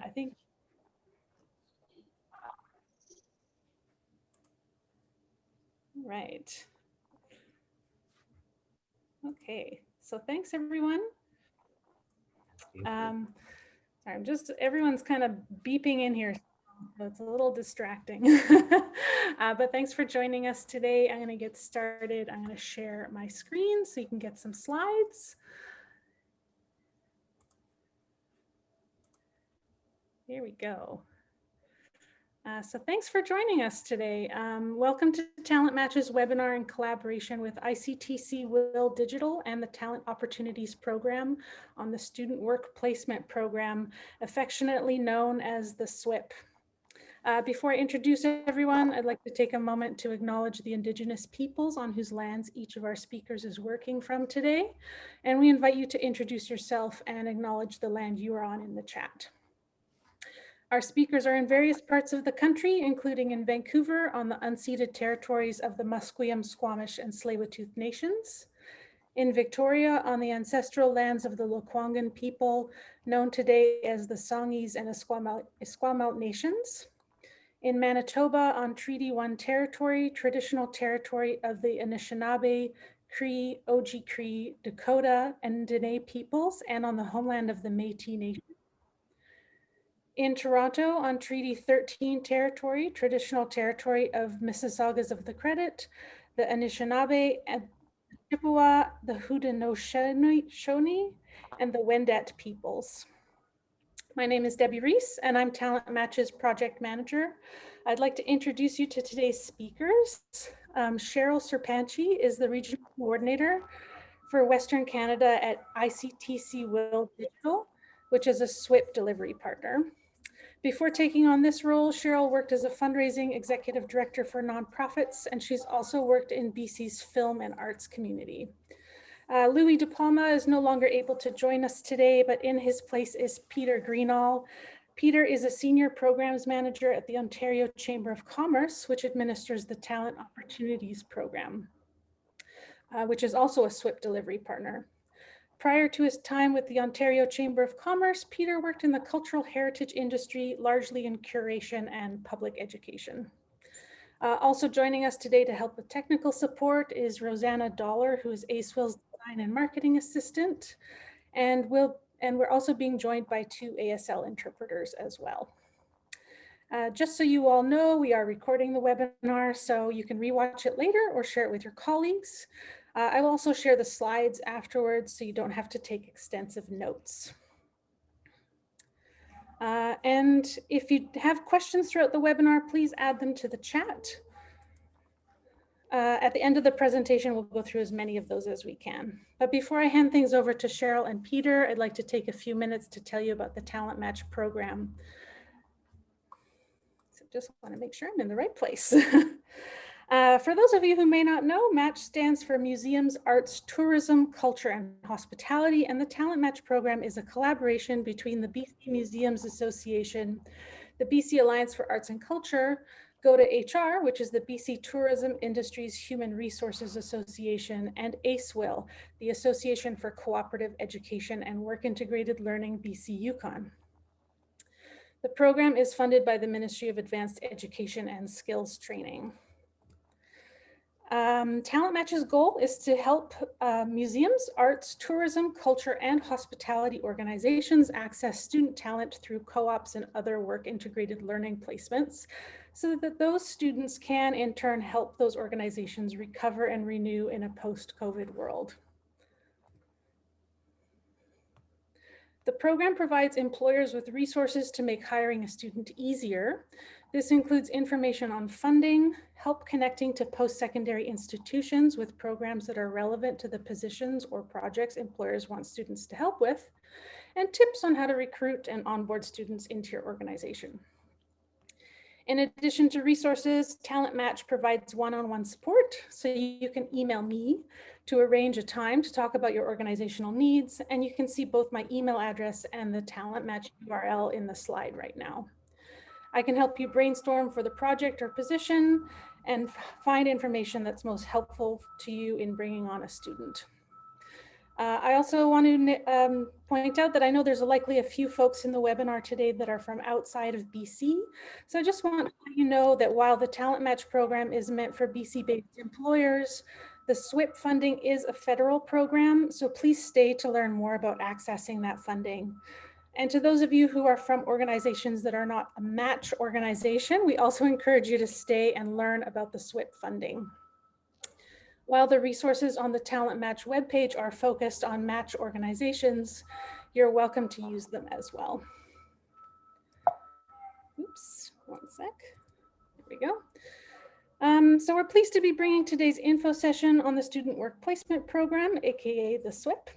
I think. Right. Okay, so thanks everyone. Sorry, I'm just, everyone's kind of beeping in here. So it's a little distracting, but thanks for joining us today. I'm going to get started. I'm going to share my screen so you can get some slides. Here we go. So thanks for joining us today. Welcome to Talent Match's webinar in collaboration with ICTC WIL Digital and the Talent Opportunities Program on the Student Work Placement Program, affectionately known as the SWPP. Before I introduce everyone, I'd like to take a moment to acknowledge the Indigenous peoples on whose lands each of our speakers is working from today. And we invite you to introduce yourself and acknowledge the land you are on in the chat. Our speakers are in various parts of the country, including in Vancouver on the unceded territories of the Musqueam, Squamish, and Tsleil-Waututh nations, in Victoria on the ancestral lands of the Lekwungen people, known today as the Songhees and Esquimalt nations, in Manitoba on Treaty 1 territory, traditional territory of the Anishinaabe, Cree, Oji-Cree, Dakota, and Dene peoples, and on the homeland of the Métis Nation. In Toronto on Treaty 13 territory, traditional territory of Mississaugas of the Credit, the Anishinaabe, and the Chippewa, the Haudenosaunee, and the Wendat peoples. My name is Debbie Reese, and I'm Talent Match's project manager. I'd like to introduce you to today's speakers. Cheryl Serpanchy is the regional coordinator for Western Canada at ICTC WIL Digital, which is a SWPP delivery partner. Before taking on this role, Cheryl worked as a fundraising executive director for nonprofits, and she's also worked in BC's film and arts community. Louis De Palma is no longer able to join us today, but in his place is Peter Greenall. Peter is a senior programs manager at the Ontario Chamber of Commerce, which administers the Talent Opportunities Program, which is also a SWPP delivery partner. Prior to his time with the Ontario Chamber of Commerce, Peter worked in the cultural heritage industry, largely in curation and public education. Also joining us today to help with technical support is Rosanna Dollar, who is ACE-WIL's design and marketing assistant. And we're also being joined by 2 ASL interpreters as well. Just so you all know, we are recording the webinar, so you can rewatch it later or share it with your colleagues. I will also share the slides afterwards, so you don't have to take extensive notes. And if you have questions throughout the webinar, please add them to the chat. At the end of the presentation, we'll go through as many of those as we can. But before I hand things over to Cheryl and Peter, I'd like to take a few minutes to tell you about the Talent Match program. So just want to make sure I'm in the right place. For those of you who may not know, MATCH stands for Museums, Arts, Tourism, Culture, and Hospitality, and the Talent Match program is a collaboration between the BC Museums Association, the BC Alliance for Arts and Culture, Go to HR, which is the BC Tourism Industries Human Resources Association, and ACE-WIL, the Association for Cooperative Education and Work Integrated Learning, BC Yukon. The program is funded by the Ministry of Advanced Education and Skills Training. Talent Match's goal is to help museums, arts, tourism, culture, and hospitality organizations access student talent through co-ops and other work integrated learning placements, so that those students can in turn help those organizations recover and renew in a post-COVID world. The program provides employers with resources to make hiring a student easier. This includes information on funding, help connecting to post-secondary institutions with programs that are relevant to the positions or projects employers want students to help with, and tips on how to recruit and onboard students into your organization. In addition to resources, Talent Match provides one-on-one support, so you can email me to arrange a time to talk about your organizational needs, and you can see both my email address and the Talent Match URL in the slide right now. I can help you brainstorm for the project or position and find information that's most helpful to you in bringing on a student. I also want to point out that I know there's likely a few folks in the webinar today that are from outside of BC. So I just want to let you know that while the Talent Match program is meant for BC-based employers, the SWPP funding is a federal program. So please stay to learn more about accessing that funding. And to those of you who are from organizations that are not a match organization, we also encourage you to stay and learn about the SWPP funding. While the resources on the Talent Match webpage are focused on match organizations, you're welcome to use them as well. Oops, one sec. There we go. So we're pleased to be bringing today's info session on the Student Work Placement Program, aka the SWPP.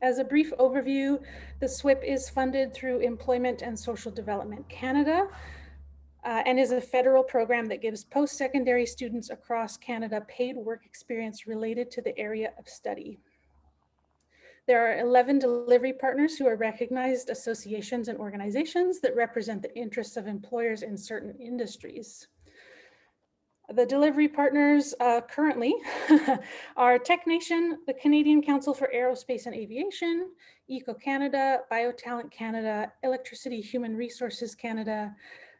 As a brief overview, the SWPP is funded through Employment and Social Development Canada, and is a federal program that gives post-secondary students across Canada paid work experience related to the area of study. There are 11 delivery partners who are recognized associations and organizations that represent the interests of employers in certain industries. The delivery partners currently are TechNation, the Canadian Council for Aerospace and Aviation, Eco Canada, Biotalent Canada, Electricity Human Resources Canada,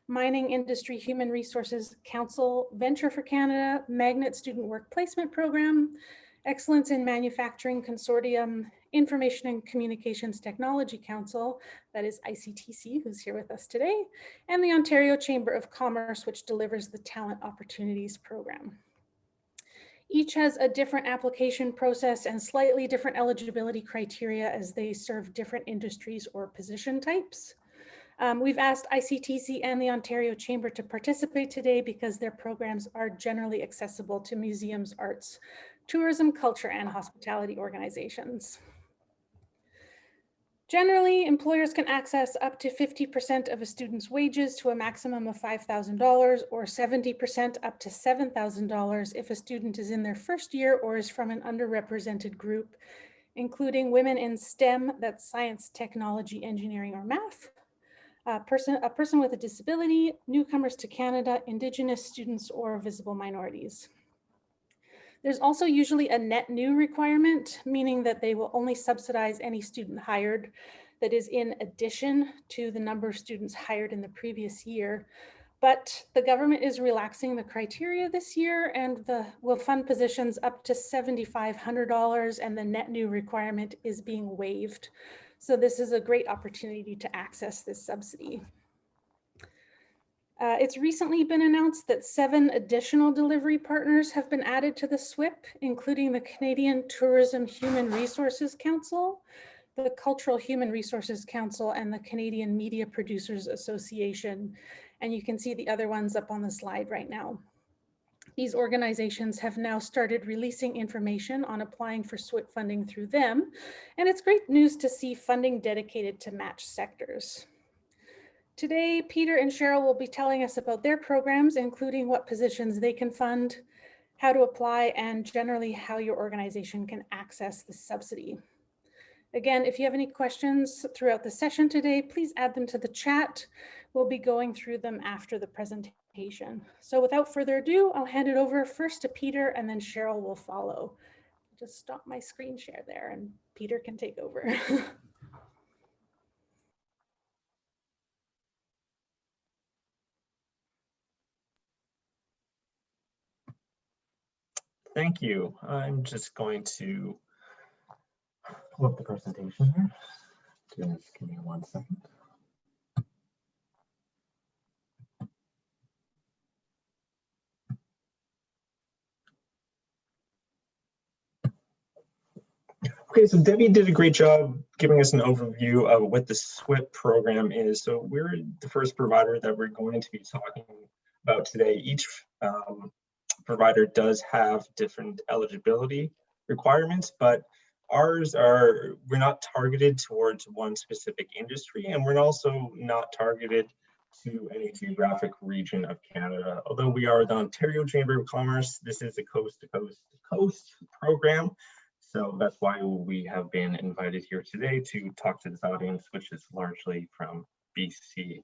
Mining Industry Human Resources Council, Venture for Canada, Magnet Student Work Placement Program, Excellence in Manufacturing Consortium, Information and Communications Technology Council, that is ICTC, who's here with us today, and the Ontario Chamber of Commerce, which delivers the Talent Opportunities Program. Each has a different application process and slightly different eligibility criteria as they serve different industries or position types. We've asked ICTC and the Ontario Chamber to participate today because their programs are generally accessible to museums, arts, tourism, culture, and hospitality organizations. Generally, employers can access up to 50% of a student's wages to a maximum of $5,000 or 70% up to $7,000 if a student is in their first year or is from an underrepresented group, including women in STEM, that's science, technology, engineering, or math, a person with a disability, newcomers to Canada, Indigenous students, or visible minorities. There's also usually a net new requirement, meaning that they will only subsidize any student hired that is in addition to the number of students hired in the previous year. But the government is relaxing the criteria this year and will fund positions up to $7,500, and the net new requirement is being waived. So this is a great opportunity to access this subsidy. It's recently been announced that 7 additional delivery partners have been added to the SWPP, including the Canadian Tourism Human Resources Council, the Cultural Human Resources Council, and the Canadian Media Producers Association. And you can see the other ones up on the slide right now. These organizations have now started releasing information on applying for SWPP funding through them. And it's great news to see funding dedicated to match sectors. Today, Peter and Cheryl will be telling us about their programs, including what positions they can fund, how to apply, and generally how your organization can access the subsidy. Again, if you have any questions throughout the session today, please add them to the chat. We'll be going through them after the presentation. So without further ado, I'll hand it over first to Peter and then Cheryl will follow. Just stop my screen share there and Peter can take over. Thank you. I'm just going to pull up the presentation here. Just give me 1 second. Okay, so Debbie did a great job giving us an overview of what the SWPP program is. So we're the first provider that we're going to be talking about today. Each provider does have different eligibility requirements, but ours are, we're not targeted towards one specific industry, and we're also not targeted to any geographic region of Canada. Although we are the Ontario Chamber of Commerce, this is a coast-to-coast program. So that's why we have been invited here today to talk to this audience, which is largely from BC.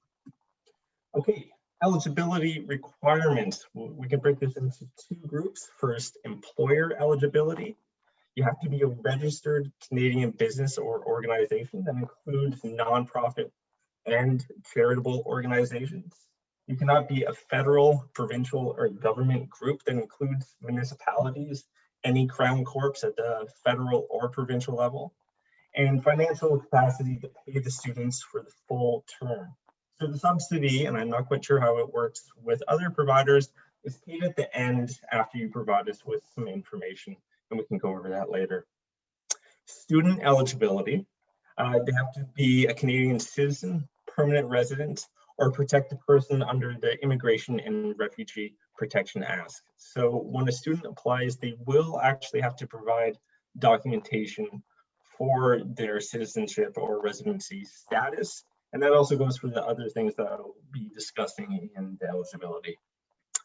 Okay, eligibility requirements. We can break this into 2 groups. First, employer eligibility. You have to be a registered Canadian business or organization that includes nonprofit and charitable organizations. You cannot be a federal, provincial, or government group that includes municipalities, any crown corps at the federal or provincial level, and financial capacity to pay the students for the full term. So the subsidy, and I'm not quite sure how it works with other providers, is paid at the end after you provide us with some information, and we can go over that later. Student eligibility, they have to be a Canadian citizen, permanent resident, or protected person under the Immigration and Refugee Protection Act. So when a student applies, they will actually have to provide documentation for their citizenship or residency status. And that also goes for the other things that I'll be discussing in the eligibility.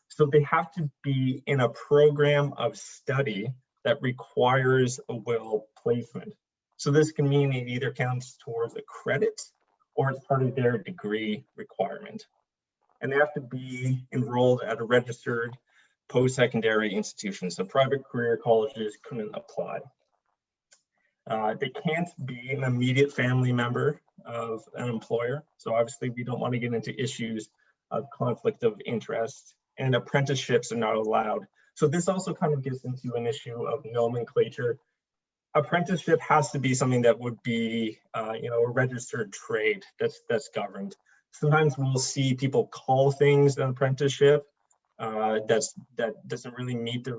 So they have to be in a program of study that requires a WIL placement. So this can mean it either counts towards a credit or it's part of their degree requirement. And they have to be enrolled at a registered post-secondary institution. So private career colleges couldn't apply. They can't be an immediate family member of an employer. So obviously we don't want to get into issues of conflict of interest, and apprenticeships are not allowed. So this also kind of gets into an issue of nomenclature. Apprenticeship has to be something that would be, a registered trade that's governed. Sometimes we'll see people call things an apprenticeship that doesn't really meet the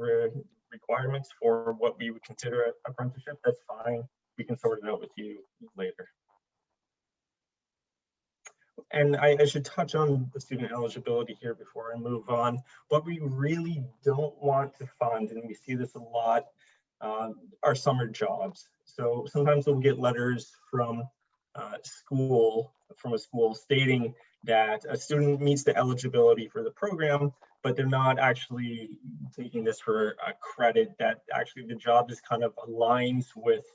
requirements for what we would consider an apprenticeship. That's fine. We can sort it out with you later. And I should touch on the student eligibility here before I move on. What we really don't want to fund, and we see this a lot, are summer jobs. So sometimes we'll get letters from a school stating that a student meets the eligibility for the program, but they're not actually taking this for a credit, that actually the job is kind of aligns with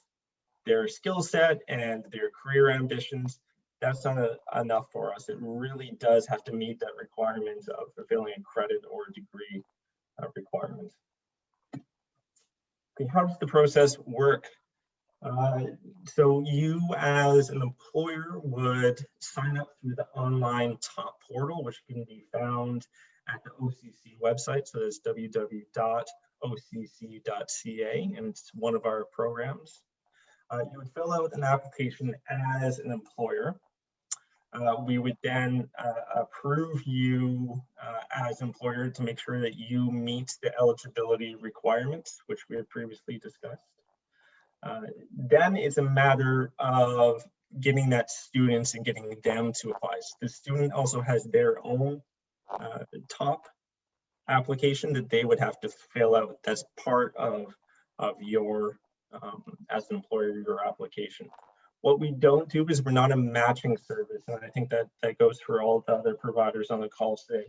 their skill set and their career ambitions. That's not enough for us. It really does have to meet that requirement of fulfilling a credit or degree requirement. Okay, how does the process work? So you as an employer would sign up through the online top portal, which can be found at the OCC website. So that's www.occ.ca, and it's one of our programs. You would fill out an application as an employer. We would then approve you as employer to make sure that you meet the eligibility requirements, which we had previously discussed. Then it's a matter of getting that students and getting them to apply. So the student also has their own top application that they would have to fill out. That's part of your, as an employer, your application. What we don't do is we're not a matching service. And I think that goes for all the other providers on the call today.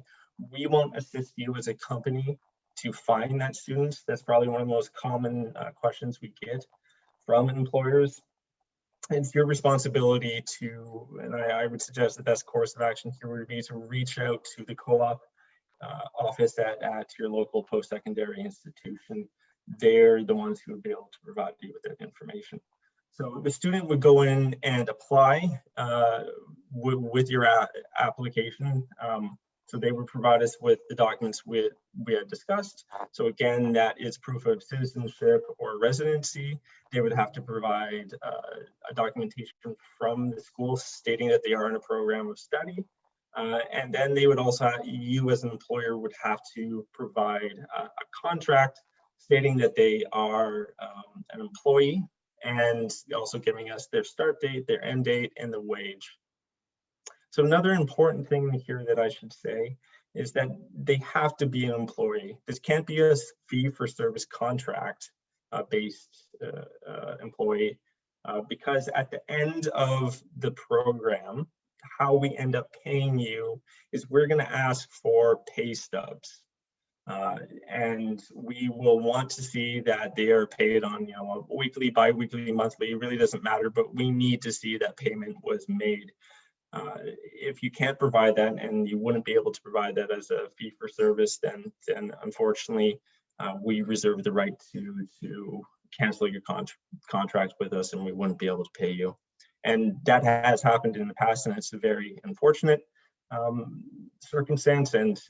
We won't assist you as a company to find that student. That's probably one of the most common questions we get from employers. It's your responsibility to, and I would suggest the best course of action here would be to reach out to the co-op office at your local post-secondary institution. They're the ones who would be able to provide you with that information. So the student would go in and apply with your application. So they would provide us with the documents we had discussed. So again, that is proof of citizenship or residency. They would have to provide a documentation from the school stating that they are in a program of study. And then they would also, you as an employer would have to provide a contract stating that they are an employee, and also giving us their start date, their end date, and the wage. So another important thing here that I should say is that they have to be an employee. This can't be a fee for service contract based employee, because at the end of the program, how we end up paying you is we're going to ask for pay stubs. And we will want to see that they are paid on, a weekly, bi-weekly, monthly. It really doesn't matter, but we need to see that payment was made. If you can't provide that, and you wouldn't be able to provide that as a fee for service, then unfortunately we reserve the right to cancel your contract with us and we wouldn't be able to pay you. And that has happened in the past, and it's a very unfortunate circumstance, and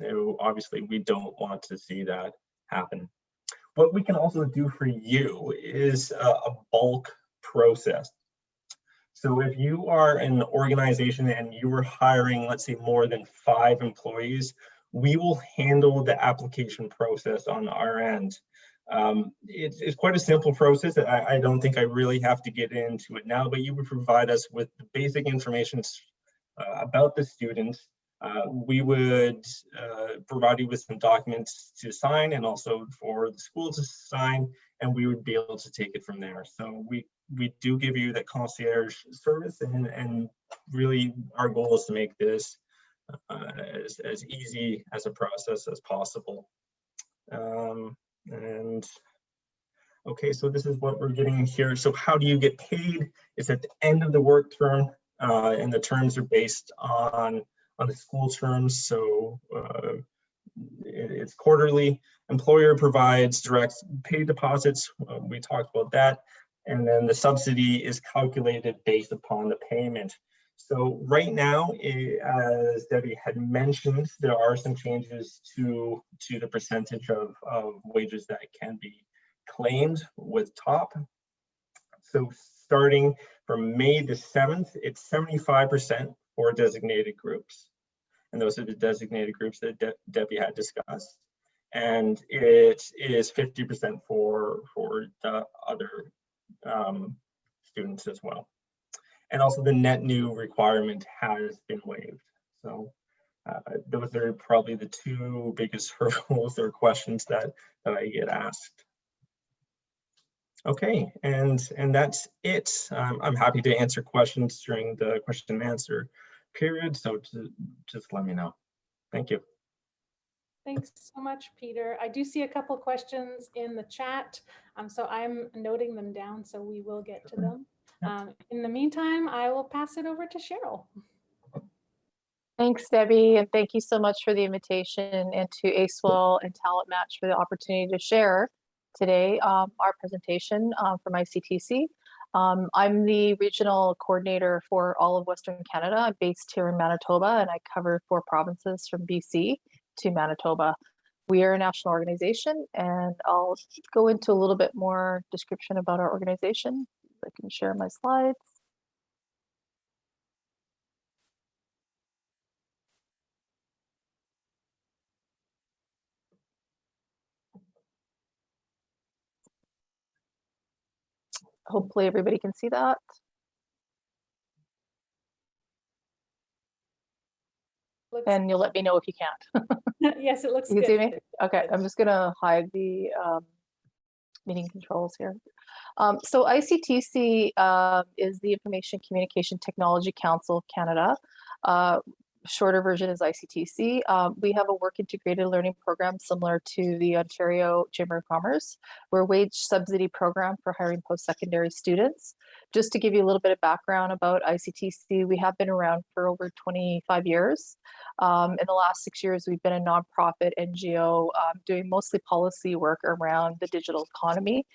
obviously we don't want to see that happen. What we can also do for you is a bulk process. So if you are an organization and you are hiring, let's say, more than 5 employees, we will handle the application process on our end. It's quite a simple process. I don't think I really have to get into it now, but you would provide us with the basic information about the students. We would provide you with some documents to sign and also for the school to sign, and we would be able to take it from there. So we do give you that concierge service, and really our goal is to make this as easy as a process as possible. And okay, so this is what we're getting here. So how do you get paid? It's at the end of the work term, and the terms are based on the school terms. So it's quarterly. Employer provides direct pay deposits. We talked about that. And then the subsidy is calculated based upon the payment. So right now, as Debbie had mentioned, there are some changes to the percentage of wages that can be claimed with TOP. So starting from May the 7th, it's 75% for designated groups. And those are the designated groups that Debbie had discussed. And it is 50% for the other students as well. And also the net new requirement has been waived. So those are probably the 2 biggest hurdles or questions that I get asked. Okay, and that's it. I'm happy to answer questions during the question and answer period, so just let me know. Thank you. Thanks so much, Peter. I do see a couple questions in the chat, so I'm noting them down, so we will get to them. In the meantime, I will pass it over to Cheryl. Thanks, Debbie, and thank you so much for the invitation, and to ACE-WIL and Talent Match for the opportunity to share today our presentation from ICTC. I'm the regional coordinator for all of Western Canada. I'm based here in Manitoba, and I cover 4 provinces from BC to Manitoba. We are a national organization, and I'll go into a little bit more description about our organization. I can share my slides. Hopefully everybody can see that. And you'll let me know if you can't. Yes, it looks you good. can see me? Okay, I'm just gonna hide the meeting controls here. So ICTC is the Information Communication Technology Council of Canada. Shorter version is ICTC. We have a work integrated learning program similar to the Ontario Chamber of Commerce. We're a wage subsidy program for hiring post-secondary students. Just to give you a little bit of background about ICTC, we have been around for over 25 years. In the last 6 years, we've been a nonprofit NGO doing mostly policy work around the digital economy.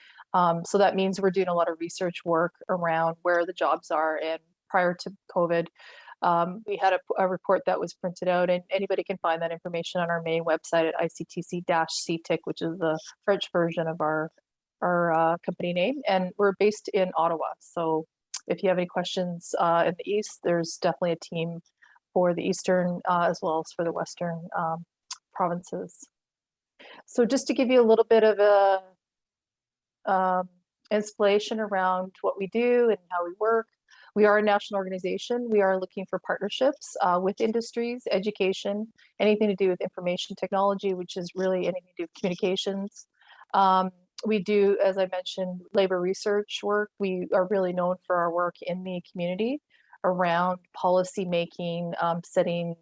So that means we're doing a lot of research work around where the jobs are. And prior to COVID, we had a report that was printed out, and anybody can find that information on our main website at ICTC-CTIC, which is the French version of our company name. And we're based in Ottawa. So if you have any questions in the East, there's definitely a team for the Eastern as well as for the Western provinces. So just to give you a little bit of a inspiration around what we do and how we work. We are a national organization. We are looking for partnerships with industries, education, anything to do with information technology, which is really anything to do with communications. We do, as I mentioned, labor research work. We are really known for our work in the community around policy making, setting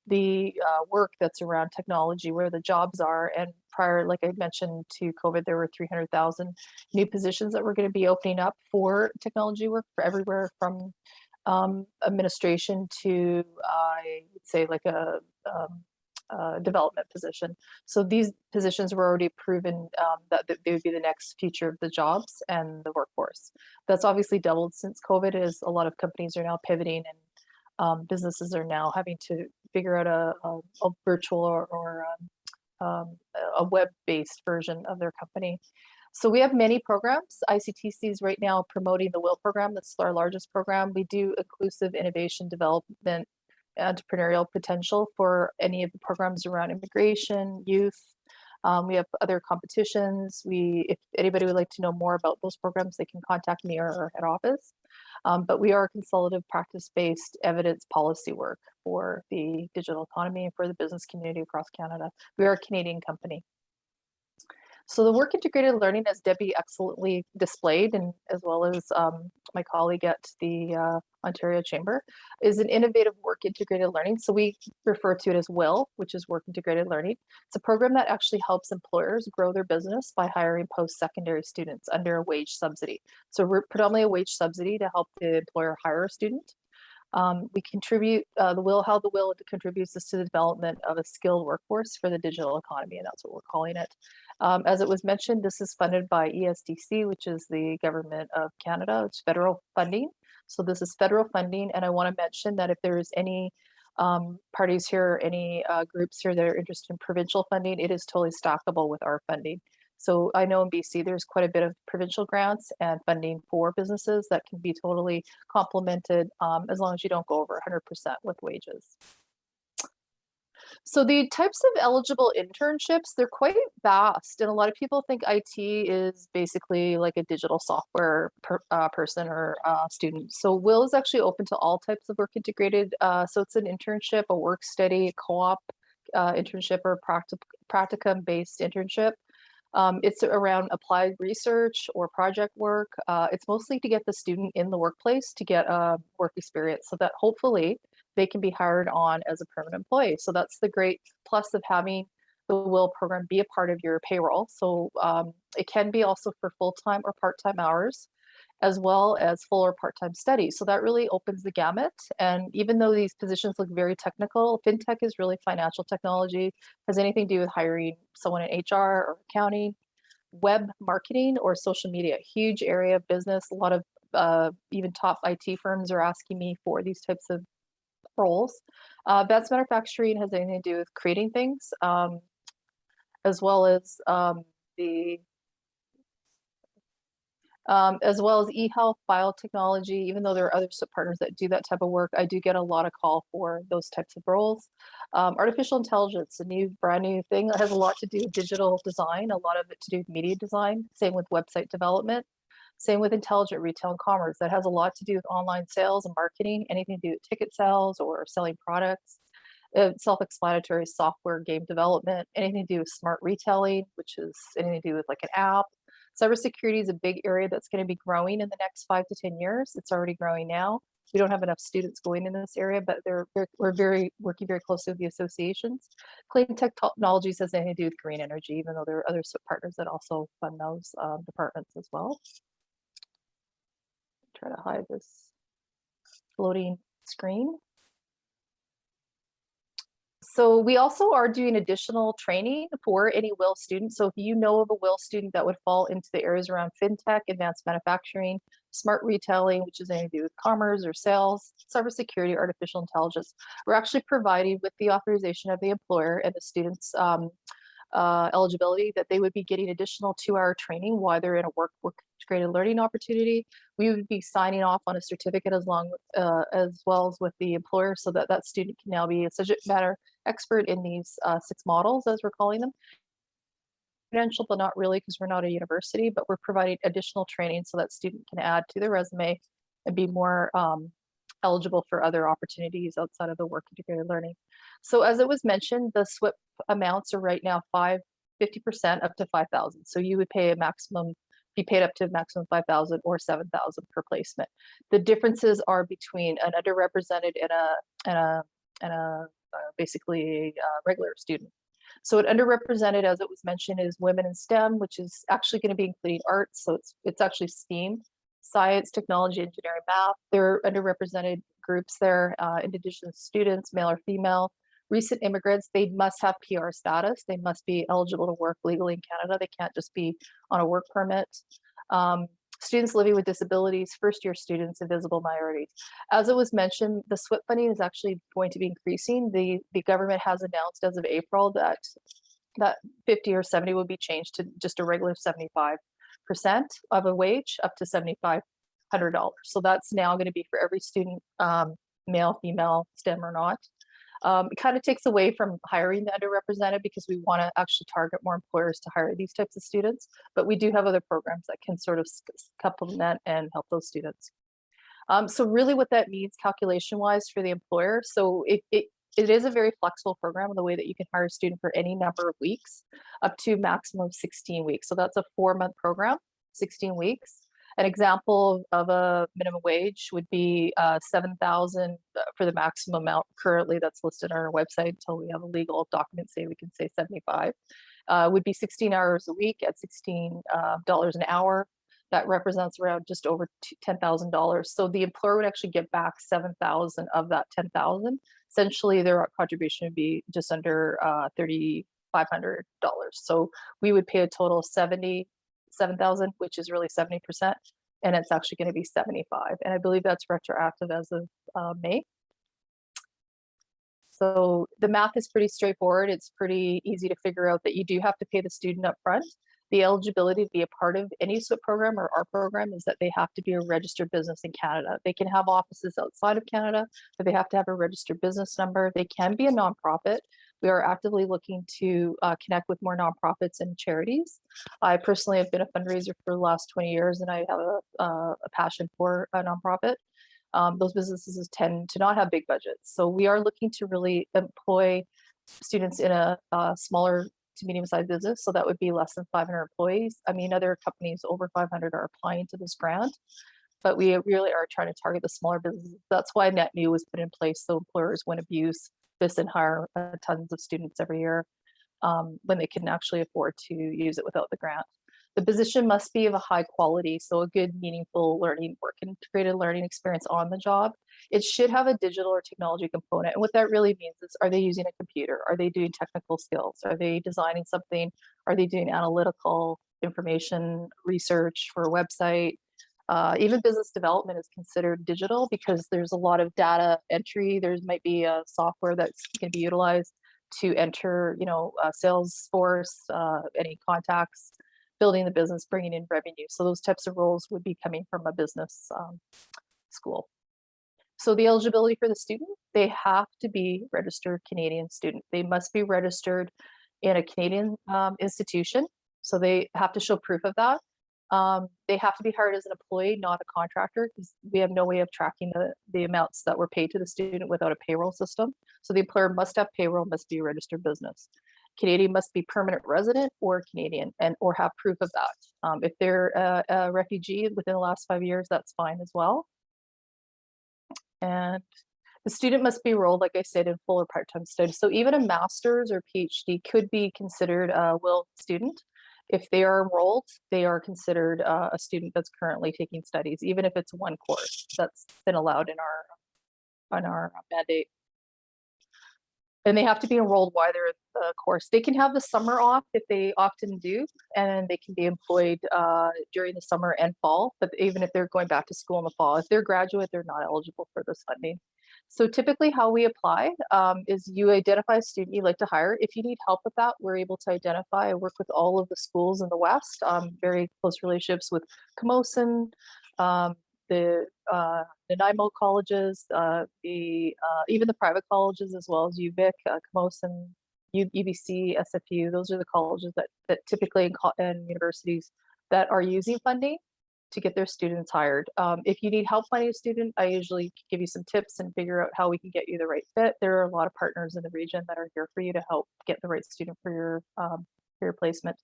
the work that's around technology, where the jobs are. And prior, like I mentioned, to COVID, there were 300,000 new positions that were going to be opening up for technology work for everywhere from administration to, I would say, like a development position. So these positions were already proven that they would be the next future of the jobs and the workforce. That's obviously doubled since COVID, as a lot of companies are now pivoting, and businesses are now having to figure out a virtual or a web-based version of their company. So we have many programs. ICTC is right now promoting the WIL program. That's our largest program. We do inclusive innovation development, entrepreneurial potential for any of the programs around immigration, youth. We have other competitions. If anybody would like to know more about those programs, they can contact me or our head office. But we are a consultative practice-based evidence policy work for the digital economy and for the business community across Canada. We are a Canadian company. So the work integrated learning, as Debbie excellently displayed, and as well as my colleague at the Ontario Chamber, is an innovative work integrated learning. So we refer to it as WIL, which is work integrated learning. It's a program that actually helps employers grow their business by hiring post-secondary students under a wage subsidy. So we're predominantly a wage subsidy to help the employer hire a student. We contribute how the WIL contributes is to the development of a skilled workforce for the digital economy, and that's what we're calling it. As it was mentioned, this is funded by ESDC, which is the government of Canada. It's federal funding. So this is federal funding, and I want to mention that if there is any parties here, any groups here that are interested in provincial funding, it is totally stackable with our funding. So I know in BC, there's quite a bit of provincial grants and funding for businesses that can be totally complemented as long as you don't go over 100% with wages. So the types of eligible internships, they're quite vast. And a lot of people think IT is basically like a digital software person or student. So WIL is actually open to all types of work integrated. So it's an internship, a work study, a co-op internship, or practicum-based internship. It's around applied research or project work. It's mostly to get the student in the workplace to get a work experience so that hopefully they can be hired on as a permanent employee. So that's the great plus of having the WIL program be a part of your payroll. So it can be also for full-time or part-time hours, as well as full or part-time studies. So that really opens the gamut. And even though these positions look very technical, fintech is really financial technology, has anything to do with hiring someone in HR or accounting, web marketing, or social media, huge area of business. A lot of even top IT firms are asking me for these types of roles. Advanced manufacturing has anything to do with creating things, as well as e-health, biotechnology. Even though there are other partners that do that type of work, I do get a lot of call for those types of roles. Artificial intelligence, brand new thing that has a lot to do with digital design, a lot of it to do with media design, same with website development, same with intelligent retail and commerce. That has a lot to do with online sales and marketing, anything to do with ticket sales or selling products. Self-explanatory software, game development, anything to do with smart retailing, which is anything to do with like an app. Cybersecurity is a big area that's going to be growing in the next 5 to 10 years. It's already growing now. We don't have enough students going in this area, but we're working very closely with the associations. Clean technologies has anything to do with green energy, even though there are other partners that also fund those departments as well. Try to hide this floating screen. So we also are doing additional training for any WIL students. So if you know of a WIL student that would fall into the areas around fintech, advanced manufacturing, smart retailing, which is anything to do with commerce or sales, cybersecurity, artificial intelligence, we're actually providing, with the authorization of the employer and the students' eligibility, that they would be getting additional 2-hour training while they're in a work integrated learning opportunity. We would be signing off on a certificate as well as with the employer, so that that student can now be a subject matter expert in these 6 models, as we're calling them. Credential, but not really, because we're not a university, but we're providing additional training so that student can add to their resume and be more eligible for other opportunities outside of the work integrated learning. So as it was mentioned, the SWPP amounts are right now 50% up to 5,000. So you would pay be paid up to a maximum 5,000 or 7,000 per placement. The differences are between an underrepresented and a basically regular student. So an underrepresented, as it was mentioned, is women in STEM, which is actually going to be including arts. So it's actually STEAM, science, technology, engineering, math. There are underrepresented groups there, Indigenous students, male or female, Recent immigrants, they must have PR status. They must be eligible to work legally in Canada. They can't just be on a work permit. Students living with disabilities, first-year students, and visible minorities. As it was mentioned, the SWIP funding is actually going to be increasing. The government has announced as of April that 50 or 70 will be changed to just a regular 75% of a wage up to $7,500. So that's now going to be for every student, male, female, STEM or not. It kind of takes away from hiring the underrepresented because we want to actually target more employers to hire these types of students, but we do have other programs that can sort of supplement and help those students. So really what that means calculation wise for the employer, so it is a very flexible program in the way that you can hire a student for any number of weeks up to maximum 16 weeks. So that's a 4-month program, 16 weeks. An example of a minimum wage would be $7,000 for the maximum amount currently that's listed on our website until we have a legal document say we can say 75. Would be 16 hours a week at $16 an hour. That represents around just over $10,000. So the employer would actually get back 7,000 of that 10,000. Essentially, their contribution would be just under $3,500. So we would pay a total of 77,000, which is really 70%, and it's actually going to be 75. And I believe that's retroactive as of May. So the math is pretty straightforward. It's pretty easy to figure out that you do have to pay the student up front. The eligibility to be a part of any SWIP program or our program is that they have to be a registered business in Canada. They can have offices outside of Canada, but they have to have a registered business number. They can be a nonprofit. We are actively looking to connect with more nonprofits and charities. I personally have been a fundraiser for the last 20 years, and I have a passion for a nonprofit. Those businesses tend to not have big budgets. So we are looking to really employ students in a smaller to medium-sized business. So that would be less than 500 employees. I mean, other companies over 500 are applying to this grant, but we really are trying to target the smaller businesses. That's why Net New was put in place so employers wouldn't abuse this and hire tons of students every year when they can actually afford to use it without the grant. The position must be of a high quality, so a good, meaningful learning, work integrated learning experience on the job. It should have a digital or technology component. And what that really means is, are they using a computer? Are they doing technical skills? Are they designing something? Are they doing analytical information research for a website? Even business development is considered digital because there's a lot of data entry. There might be a software that's going to be utilized to enter, Salesforce, any contacts, building the business, bringing in revenue. So those types of roles would be coming from a business school. So the eligibility for the student, they have to be registered Canadian student. They must be registered in a Canadian institution. So they have to show proof of that. They have to be hired as an employee, not a contractor, because we have no way of tracking the amounts that were paid to the student without a payroll system. So the employer must have payroll, must be a registered business. Canadian must be permanent resident or Canadian or have proof of that. If they're a refugee within the last 5 years, that's fine as well. And the student must be enrolled, like I said, in full or part-time studies. So even a master's or PhD could be considered a WIL student. If they are enrolled, they are considered a student that's currently taking studies, even if it's one course that's been allowed in our mandate. And they have to be enrolled while they're in the course. They can have the summer off if they often do, and they can be employed during the summer and fall, but even if they're going back to school in the fall. If they're graduate, they're not eligible for this funding. So typically how we apply is you identify a student you'd like to hire. If you need help with that, we're able to identify. I work with all of the schools in the West, very close relationships with Camosun, the Nanaimo colleges, even the private colleges, as well as UVic, Camosun, UBC, SFU. Those are the colleges that typically in universities that are using funding to get their students hired. If you need help finding a student, I usually give you some tips and figure out how we can get you the right fit. There are a lot of partners in the region that are here for you to help get the right student for your placement.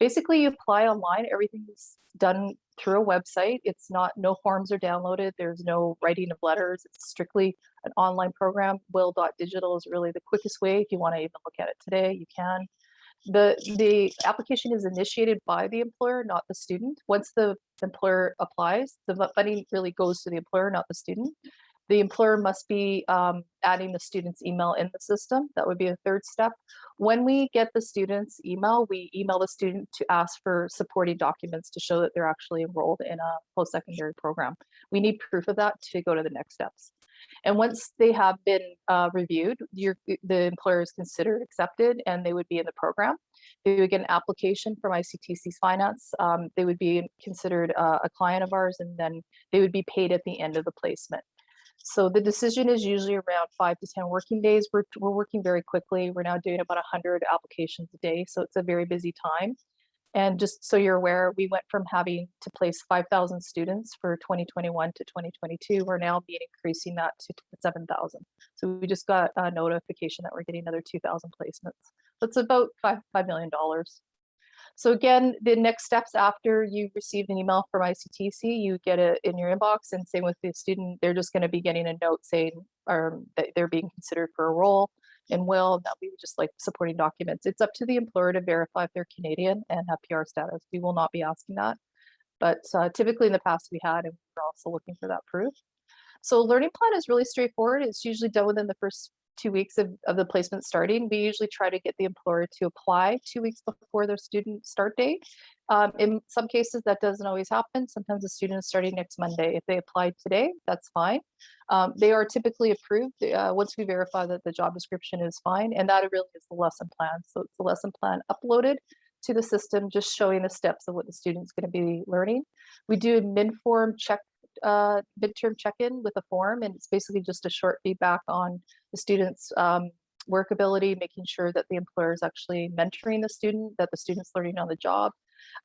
Basically, you apply online. Everything is done through a website. It's not, no forms are downloaded. There's no writing of letters. It's strictly an online program. will.digital is really the quickest way. If you want to even look at it today, you can. The application is initiated by the employer, not the student. Once the employer applies, the funding really goes to the employer, not the student. The employer must be adding the student's email in the system. That would be a third step. When we get the student's email, we email the student to ask for supporting documents to show that they're actually enrolled in a post-secondary program. We need proof of that to go to the next steps. And once they have been reviewed, the employer is considered accepted and they would be in the program. They would get an application from ICTC's finance. They would be considered a client of ours, and then they would be paid at the end of the placement. So the decision is usually around 5 to 10 working days. We're working very quickly. We're now doing about 100 applications a day. So it's a very busy time. And just so you're aware, we went from having to place 5,000 students for 2021 to 2022. We're now increasing that to 7,000. So we just got a notification that we're getting another 2,000 placements. That's about $5 million. So again, the next steps after you receive an email from ICTC, you get it in your inbox, and same with the student, they're just going to be getting a note saying that they're being considered for a role in WIL. That we would just like supporting documents. It's up to the employer to verify if they're Canadian and have PR status. We will not be asking that, but typically in the past we had, and we're also looking for that proof. So learning plan is really straightforward. It's usually done within the first 2 weeks of the placement starting. We usually try to get the employer to apply 2 weeks before their student start date. In some cases, that doesn't always happen. Sometimes the student is starting next Monday. If they applied today, that's fine. They are typically approved once we verify that the job description is fine, and that really is the lesson plan. So it's the lesson plan uploaded to the system, just showing the steps of what the student's going to be learning. We do a midterm check-in with a form, and it's basically just a short feedback on the student's work ability, making sure that the employer is actually mentoring the student, that the student's learning on the job.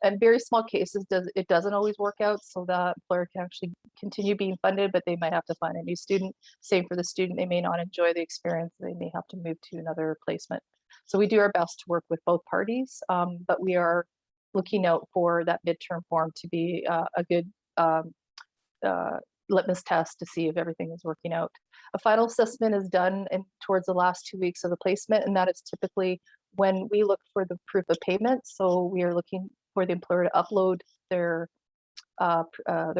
In very small cases, it doesn't always work out, so the employer can actually continue being funded, but they might have to find a new student. Same for the student, they may not enjoy the experience, they may have to move to another placement. So we do our best to work with both parties, but we are looking out for that midterm form to be a good litmus test to see if everything is working out. A final assessment is done towards the last 2 weeks of the placement, and that is typically when we look for the proof of payment. So we are looking for the employer to upload their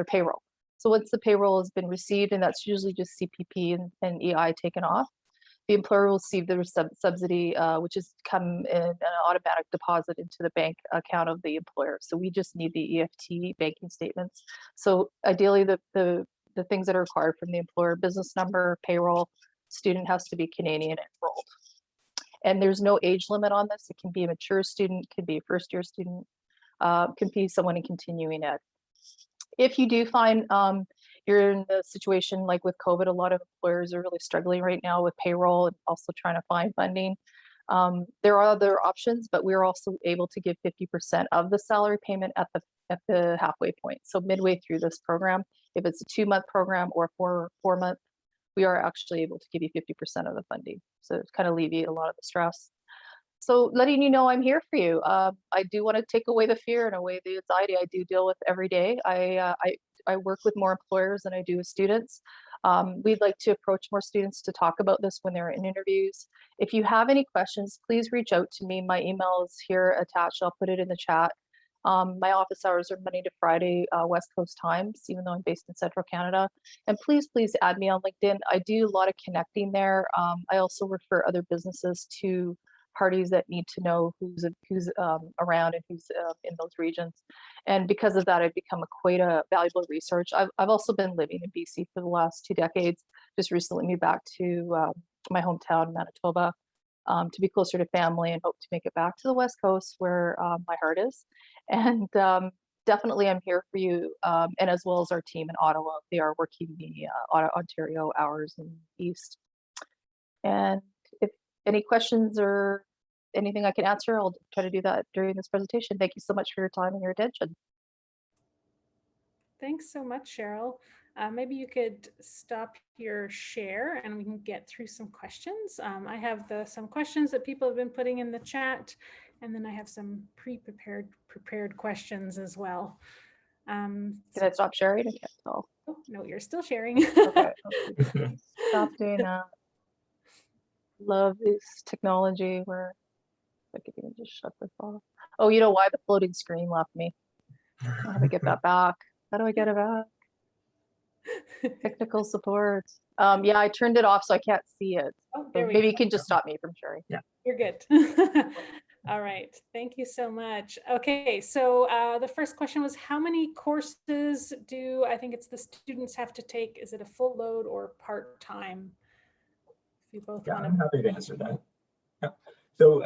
payroll. So once the payroll has been received, and that's usually just CPP and EI taken off, the employer will receive the subsidy, which is come in an automatic deposit into the bank account of the employer. So we just need the EFT banking statements. So ideally, the things that are required from the employer: business number, payroll, student has to be Canadian enrolled. And there's no age limit on this. It can be a mature student, can be a first-year student, can be someone in continuing ed. If you do find you're in the situation like with COVID, a lot of employers are really struggling right now with payroll and also trying to find funding. There are other options, but we're also able to give 50% of the salary payment at the halfway point. So midway through this program, if it's a 2-month program or 4-month, we are actually able to give you 50% of the funding. So it's kind of alleviate a lot of the stress. So letting you know I'm here for you. I do want to take away the fear and away the anxiety I do deal with every day. I work with more employers than I do with students. We'd like to approach more students to talk about this when they're in interviews. If you have any questions, please reach out to me. My email is here attached. I'll put it in the chat. My office hours are Monday to Friday, West Coast times, even though I'm based in Central Canada. And please add me on LinkedIn. I do a lot of connecting there. I also refer other businesses to parties that need to know who's around and who's in those regions. And because of that, I've become quite a valuable resource. I've also been living in BC for the last 2 decades, just recently moved back to my hometown, Manitoba, to be closer to family and hope to make it back to the West Coast where my heart is. And definitely I'm here for you, and as well as our team in Ottawa. They are working the Ontario hours in the East. And if any questions or anything I can answer, I'll try to do that during this presentation. Thank you so much for your time and your attention. Thanks so much, Cheryl. Maybe you could stop your share and we can get through some questions. I have some questions that people have been putting in the chat, and then I have some prepared questions as well. Can I stop sharing? I can't tell. Oh, no, you're still sharing. Okay. Stop doing that. Love this technology where I could even just shut this off. Oh, you know why? The floating screen left me. How do I get that back? How do I get it back? Technical support. Yeah, I turned it off so I can't see it. Oh, So there we maybe go. you can just stop me from sharing. You're good. All right, thank you so much. Okay, so the first question was, how many courses do I think it's the students have to take? Is it a full load or part-time? If you both Yeah, want I'm to. happy to answer that. Yeah. So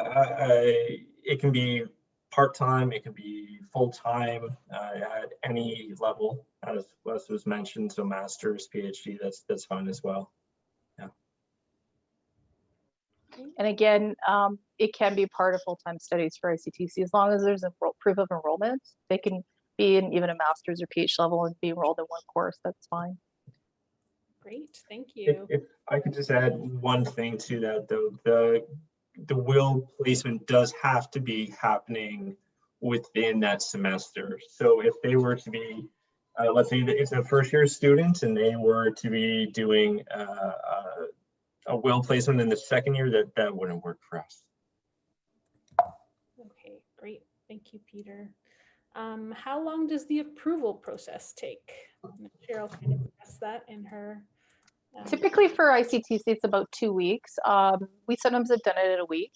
it can be part-time, it can be full-time at any level, as was mentioned. So master's, PhD, that's fine as well. Yeah. And again, it can be part of full-time studies for ICTC as long as there's a proof of enrollment. They can be in even a master's or PhD level and be enrolled in one course. That's fine. Great, thank you. If I could just add one thing to that, though, the will placement does have to be happening within that semester. So if they were to be, let's say that it's a first year student and they were to be doing a will placement in the second year, that wouldn't work for us. Okay, great. Thank you, Peter. How long does the approval process take? Cheryl kind of asked that in her. Typically for ICTC, it's about 2 weeks. We sometimes have done it in a week.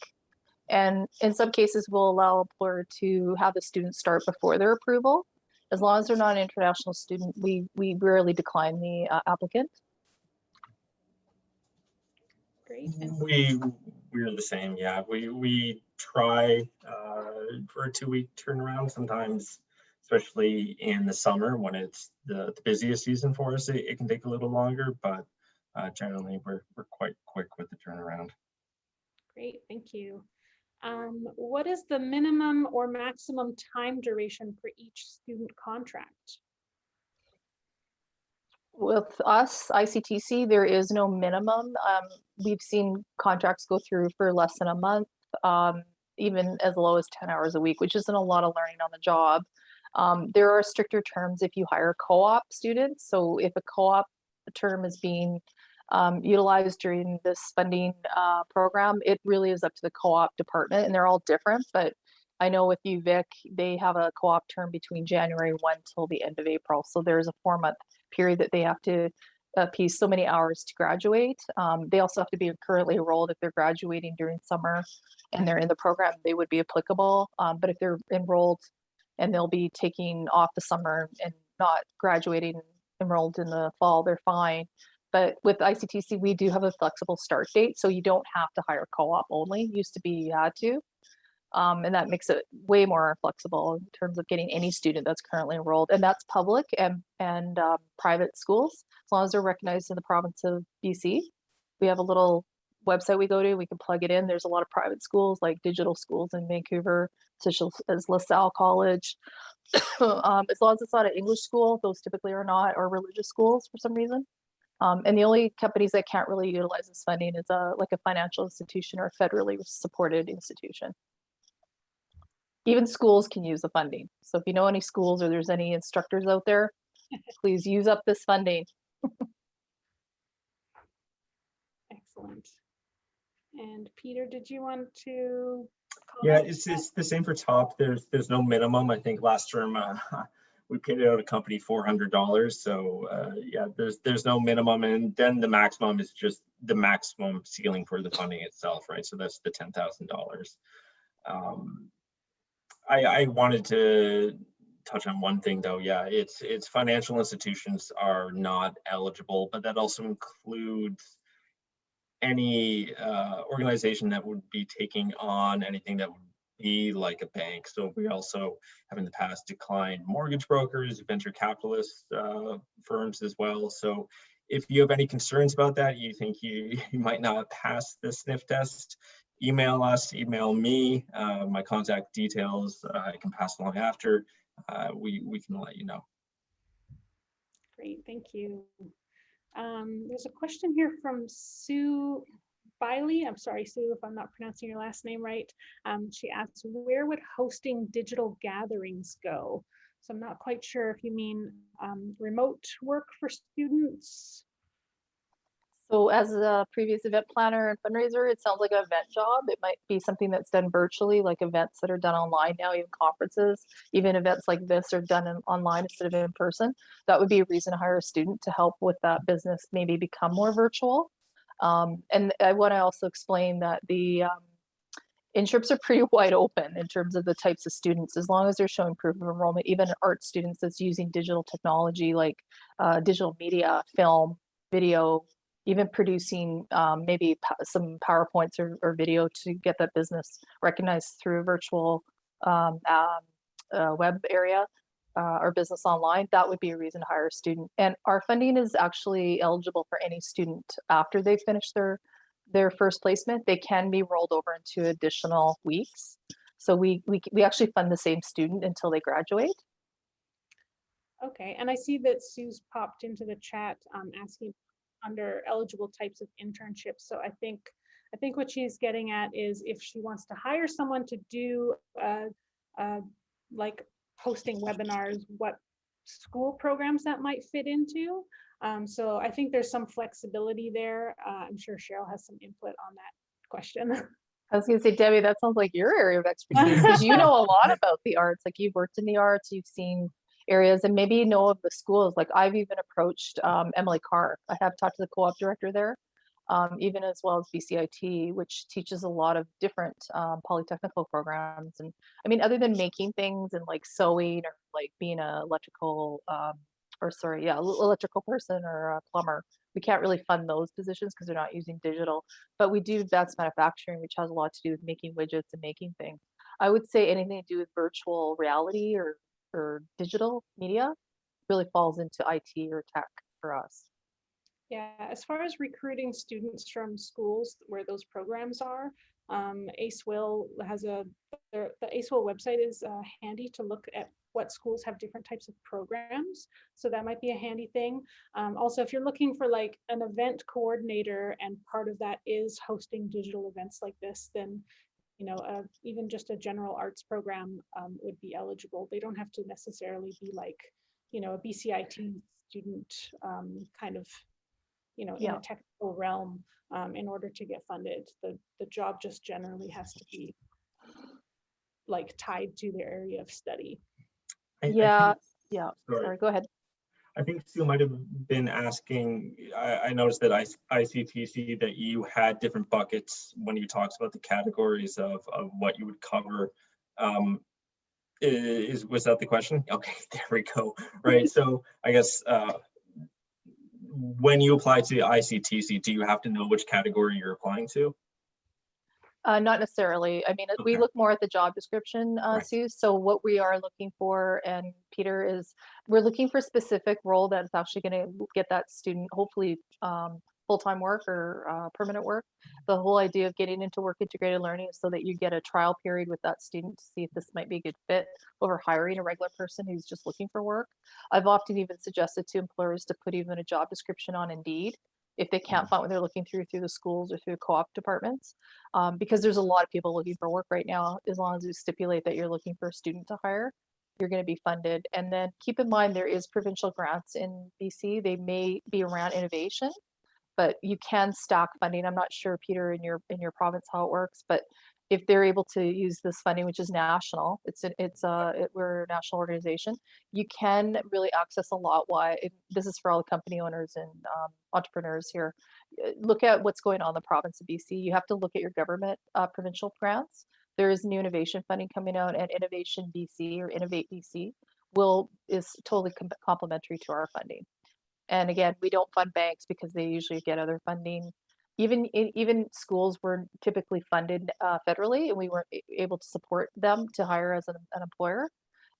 And in some cases, we'll allow employer to have the student start before their approval. As long as they're not an international student, we rarely decline the applicant. Great. We're the same. Yeah, we try for a 2-week turnaround. Sometimes, especially in the summer when it's the busiest season for us, it can take a little longer. But generally, we're quite quick with the turnaround. Great, thank you. What is the minimum or maximum time duration for each student contract? With us, ICTC, there is no minimum. We've seen contracts go through for less than a month, even as low as 10 hours a week, which isn't a lot of learning on the job. There are stricter terms if you hire co-op students. So if a co-op term is being utilized during this funding program, it really is up to the co-op department, and they're all different. But I know with UVic, they have a co-op term between January 1 till the end of April. So there's a 4-month period that they have to piece so many hours to graduate. They also have to be currently enrolled. If they're graduating during summer and they're in the program, they would be applicable. But if they're enrolled and they'll be taking off the summer and not graduating enrolled in the fall, they're fine. But with ICTC, we do have a flexible start date, so you don't have to hire co-op only. Used to be you had to. And that makes it way more flexible in terms of getting any student that's currently enrolled. And that's public and private schools, as long as they're recognized in the province of BC. We have a little website we go to, we can plug it in. There's a lot of private schools, like digital schools in Vancouver, such as LaSalle College. As long as it's not an English school, those typically are not, or religious schools for some reason. And the only companies that can't really utilize this funding is like a financial institution or a federally supported institution. Even schools can use the funding. So if you know any schools or there's any instructors out there, please use up this funding. Excellent. And Peter, did you want to Yeah, comment? it's the same for top. There's no minimum. I think last term we paid out a company $400. So yeah, there's no minimum, and then the maximum is just the maximum ceiling for the funding itself, right? So that's the $10,000. I wanted to touch on one thing though. Yeah, it's financial institutions are not eligible, but that also includes any organization that would be taking on anything that would be like a bank. So we also have in the past declined mortgage brokers, venture capitalist firms as well. So if you have any concerns about that, you think you might not pass the sniff test, email us, email me, my contact details, I can pass along after. We can let you know. Great, thank you. There's a question here from Sue Biley. I'm sorry, Sue, if I'm not pronouncing your last name right. She asks, where would hosting digital gatherings go? So I'm not quite sure if you mean remote work for students. So as a previous event planner and fundraiser, it sounds like an event job. It might be something that's done virtually, like events that are done online now, even conferences, even events like this are done online instead of in person. That would be a reason to hire a student to help with that business, maybe become more virtual. And I want to also explain that the internships are pretty wide open in terms of the types of students, as long as they're showing proof of enrollment. Even art students that's using digital technology like digital media, film, video, even producing maybe some PowerPoints or video to get that business recognized through a virtual web area or business online, that would be a reason to hire a student. And our funding is actually eligible for any student after they finish their first placement. They can be rolled over into additional weeks. So we actually fund the same student until they graduate. Okay, and I see that Sue's popped into the chat asking under eligible types of internships. So I think what she's getting at is if she wants to hire someone to do like hosting webinars, what school programs that might fit into. So I think there's some flexibility there. I'm sure Cheryl has some input on that question. I was going to say, Debbie, that sounds like your area of expertise because you know a lot about the arts. Like you've worked in the arts, you've seen areas, and maybe you know of the schools. Like I've even approached Emily Carr. I have talked to the co-op director there, even as well as BCIT, which teaches a lot of different polytechnical programs. And I mean, other than making things and like sewing or like being a electrical electrical person or a plumber, we can't really fund those positions because they're not using digital. But we do advanced manufacturing, which has a lot to do with making widgets and making things. I would say anything to do with virtual reality or digital media really falls into IT or tech for us. Yeah, as far as recruiting students from schools where those programs are, ACE-WIL has the ACE-WIL website is handy to look at what schools have different types of programs. So that might be a handy thing. Also, if you're looking for like an event coordinator and part of that is hosting digital events like this, then even just a general arts program would be eligible. They don't have to necessarily be like, a BCIT student kind of, in a technical realm in order to get funded. The job just generally has to be like tied to their area of study. Sorry, go ahead. I think Sue might have been asking, I noticed that ICTC, that you had different buckets when you talked about the categories of what you would cover. Was that the question? Okay, there we go. Right, so I guess when you apply to ICTC, do you have to know which category you're applying to? Not necessarily. I mean, we look more at the job description, Right. Sue. So what we are looking for, and Peter, is we're looking for a specific role that's actually going to get that student hopefully full-time work or permanent work. The whole idea of getting into work integrated learning is so that you get a trial period with that student to see if this might be a good fit over hiring a regular person who's just looking for work. I've often even suggested to employers to put even a job description on Indeed if they can't find what they're looking through the schools or through co-op departments, because there's a lot of people looking for work right now. As long as you stipulate that you're looking for a student to hire, you're going to be funded. And then keep in mind, there is provincial grants in BC. They may be around innovation, but you can stack funding. I'm not sure, Peter, in your province how it works, but if they're able to use this funding, which is national, we're a national organization, you can really access a lot. This is for all the company owners and entrepreneurs here. Look at what's going on in the province of BC. You have to look at your government provincial grants. There is new innovation funding coming out, and Innovation BC or Innovate BC is totally complementary to our funding. And again, we don't fund banks because they usually get other funding. Even schools were typically funded federally, and we weren't able to support them to hire as an employer.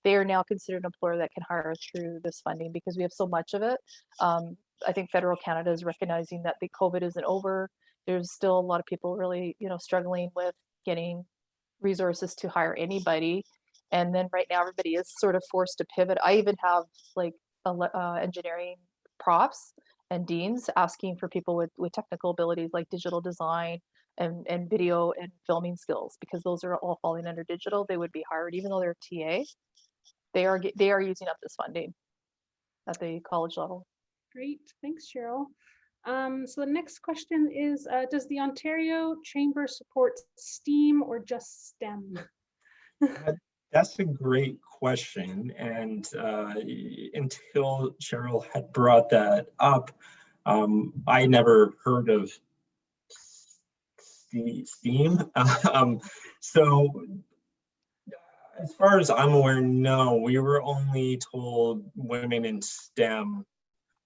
They are now considered an employer that can hire through this funding because we have so much of it. I think federal Canada is recognizing that the COVID isn't over. There's still a lot of people really, struggling with getting resources to hire anybody. And then right now, everybody is sort of forced to pivot. I even have like engineering profs and deans asking for people with technical abilities like digital design and video and filming skills, because those are all falling under digital. They would be hired even though they're TA. They are using up this funding at the college level. Great, thanks, Cheryl. So the next question is, does the Ontario Chamber support STEAM or just STEM? That's a great question. And until Cheryl had brought that up, I never heard of STEAM. So as far as I'm aware, no, we were only told women in STEM.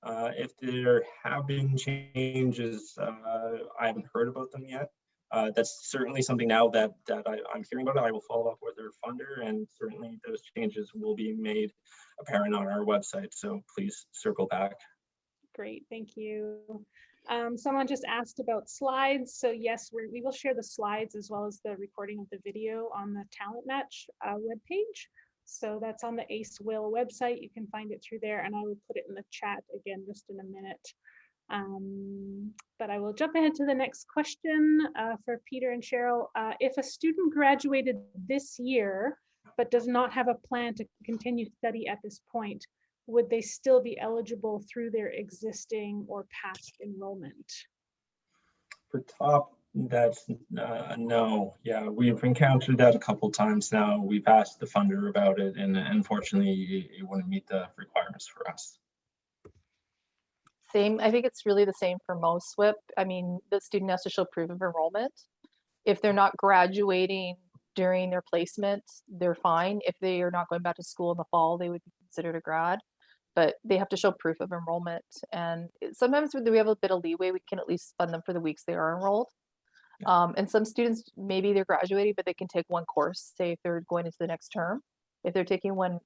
If there have been changes, I haven't heard about them yet. That's certainly something now that I'm hearing about. I will follow up with their funder, and certainly those changes will be made apparent on our website. So please circle back. Great, thank you. Someone just asked about slides. So yes, we will share the slides as well as the recording of the video on the Talent Match webpage. So that's on the ACE-WIL website. You can find it through there, and I will put it in the chat again just in a minute. But I will jump ahead to the next question for Peter and Cheryl. If a student graduated this year, but does not have a plan to continue study at this point, would they still be eligible through their existing or past enrollment? For top, that's no. Yeah, we've encountered that a couple times now. We've asked the funder about it, and unfortunately, it wouldn't meet the requirements for us. Same, I think it's really the same for most SWPP. I mean, the student has to show proof of enrollment. If they're not graduating during their placement, they're fine. If they are not going back to school in the fall, they would be considered a grad, but they have to show proof of enrollment. And sometimes we have a bit of leeway. We can at least fund them for the weeks they are enrolled. And some students, maybe they're graduating, but they can take one course, say if they're going into the next term. If they're taking one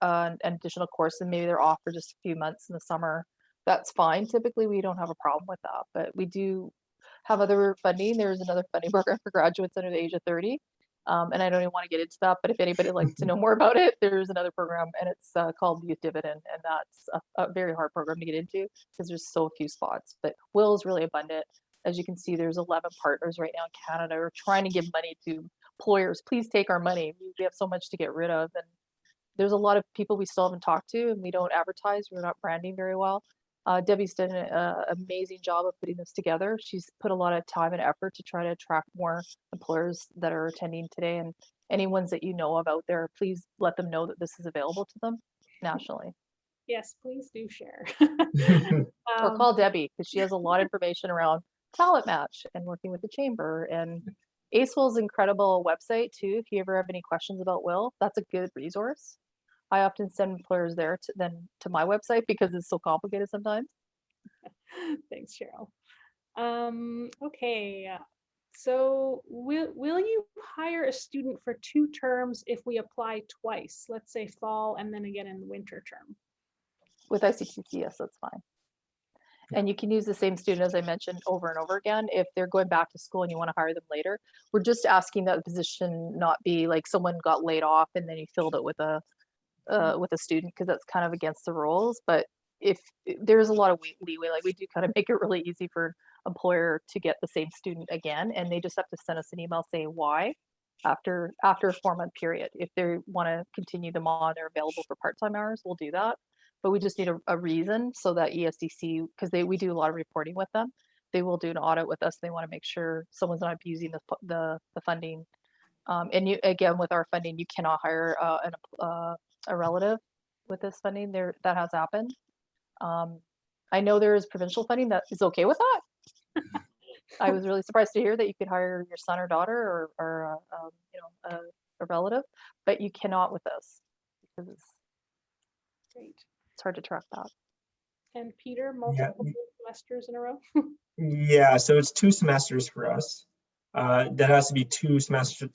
an additional course, and maybe they're off for just a few months in the summer, that's fine. Typically, we don't have a problem with that, but we do have other funding. There's another funding program for graduates under the age of 30. And I don't even want to get into that, but if anybody would like to know more about it, there's another program, and it's called Youth Dividend, and that's a very hard program to get into because there's so few spots. But WIL is really abundant. As you can see, there's 11 partners right now in Canada. We're trying to give money to employers. Please take our money. We have so much to get rid of, and there's a lot of people we still haven't talked to, and we don't advertise. We're not branding very well. Debbie's done an amazing job of putting this together. She's put a lot of time and effort to try to attract more employers that are attending today, and any ones that you know of out there, please let them know that this is available to them nationally. Yes, please do share. Or call Debbie, because she has a lot of information around Talent Match and working with the chamber. And ACE-WIL is an incredible website too. If you ever have any questions about WIL, that's a good resource. I often send employers there to my website because it's so complicated sometimes. Thanks, Cheryl. Okay, so will you hire a student for 2 terms if we apply twice, let's say fall and then again in the winter term? With ICTC, yes, that's fine. And you can use the same student, as I mentioned, over and over again. If they're going back to school and you want to hire them later, we're just asking that the position not be like someone got laid off and then you filled it with a student, because that's kind of against the rules. But if there's a lot of leeway, like we do kind of make it really easy for an employer to get the same student again, and they just have to send us an email saying why after a 4-month period. If they want to continue them on, they're available for part-time hours, we'll do that. But we just need a reason so that ESDC, because we do a lot of reporting with them, they will do an audit with us. They want to make sure someone's not abusing the funding. And you, again, with our funding, you cannot hire a relative with this funding. That has happened. I know there is provincial funding that is okay with that. I was really surprised to hear that you could hire your son or daughter or a relative, but you cannot with this because it's hard to track that. And Peter, multiple semesters in a row? Yeah, so it's 2 semesters for us. That has to be 2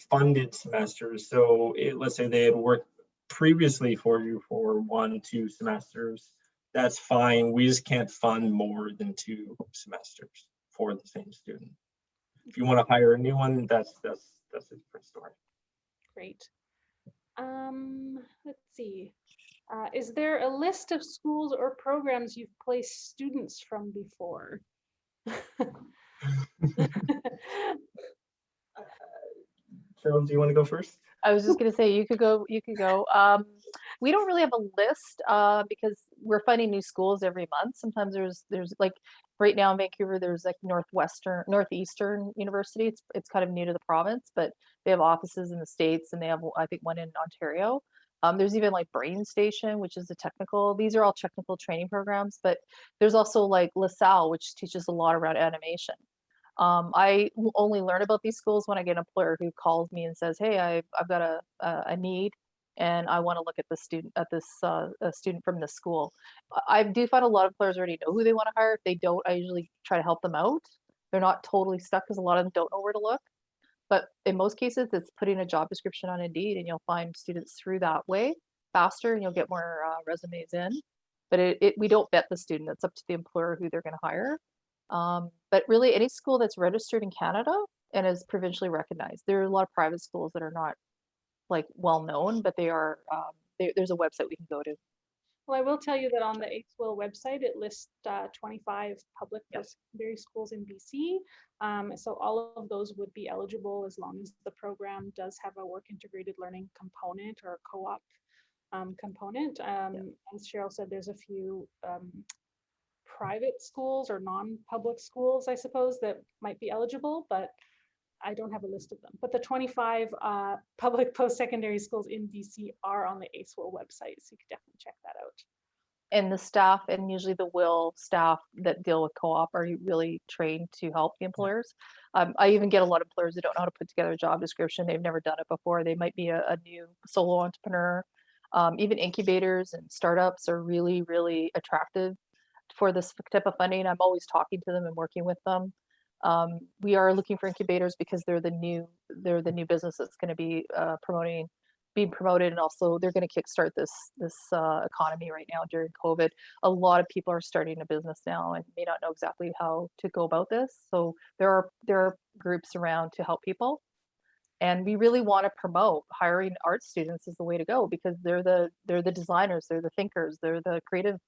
funded semesters. So let's say they had worked previously for you for 1-2 semesters. That's fine. We just can't fund more than 2 semesters for the same student. If you want to hire a new one, that's a different story. Great. Let's see. Is there a list of schools or programs you've placed students from before? Cheryl, do you want to go first? I was just going to say you could go. We don't really have a list because we're finding new schools every month. Sometimes there's like right now in Vancouver, there's like Northeastern University. It's kind of new to the province, but they have offices in the States, and they have, I think, one in Ontario. There's even like Brain Station, which is a technical, these are all technical training programs, but there's also like LaSalle, which teaches a lot around animation. I only learn about these schools when I get an employer who calls me and says, hey, I've got a need and I want to look at the student at this a student from this school. I do find a lot of employers already know who they want to hire. If they don't, I usually try to help them out. They're not totally stuck because a lot of them don't know where to look. But in most cases, it's putting a job description on Indeed, and you'll find students through that way faster, and you'll get more resumes in. But we don't vet the student. It's up to the employer who they're going to hire. But really, any school that's registered in Canada and is provincially recognized. There are a lot of private schools that are not like well known, but they are. There's a website we can go to. Well, I will tell you that on the ACE-WIL website, it lists 25 public Yep. secondary schools in BC. So all of those would be eligible as long as the program does have a work integrated learning component or a co-op component. As Cheryl said, there's a few private schools or non-public schools, I suppose, that might be eligible, but I don't have a list of them. But the 25 public post-secondary schools in BC are on the ACE-WIL website, so you could definitely check that out. And the staff, and usually the WIL staff that deal with co-op, are really trained to help the employers. I even get a lot of employers that don't know how to put together a job description. They've never done it before. They might be a new solo entrepreneur. Even incubators and startups are really, really attractive for this type of funding. I'm always talking to them and working with them. We are looking for incubators because they're the new business that's going to be being promoted, and also they're going to kickstart this economy right now during COVID. A lot of people are starting a business now and may not know exactly how to go about this. So there are groups around to help people, and we really want to promote hiring art students is the way to go, because they're the designers, they're the thinkers, they're the creative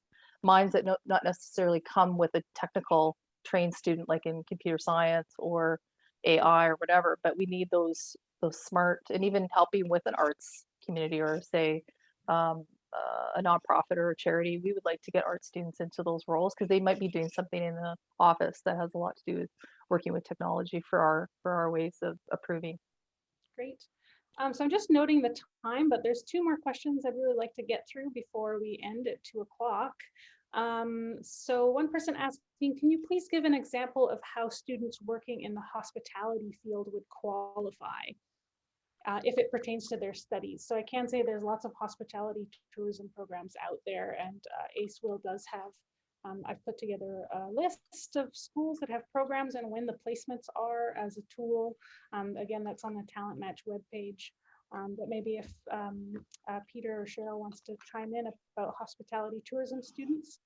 minds that not necessarily come with a technical trained student like in computer science or AI or whatever, but we need those smart, and even helping with an arts community or say a nonprofit or a charity. We would like to get art students into those roles because they might be doing something in the office that has a lot to do with working with technology for our ways of approving. Great. So I'm just noting the time, but there's 2 more questions I'd really like to get through before we end at 2 o'clock. So one person asking, can you please give an example of how students working in the hospitality field would qualify if it pertains to their studies? So I can say there's lots of hospitality tourism programs out there, and ACE-WIL does have, I've put together a list of schools that have programs and when the placements are as a tool. Again, that's on the Talent Match webpage. But maybe if Peter or Cheryl wants to chime in about hospitality tourism students.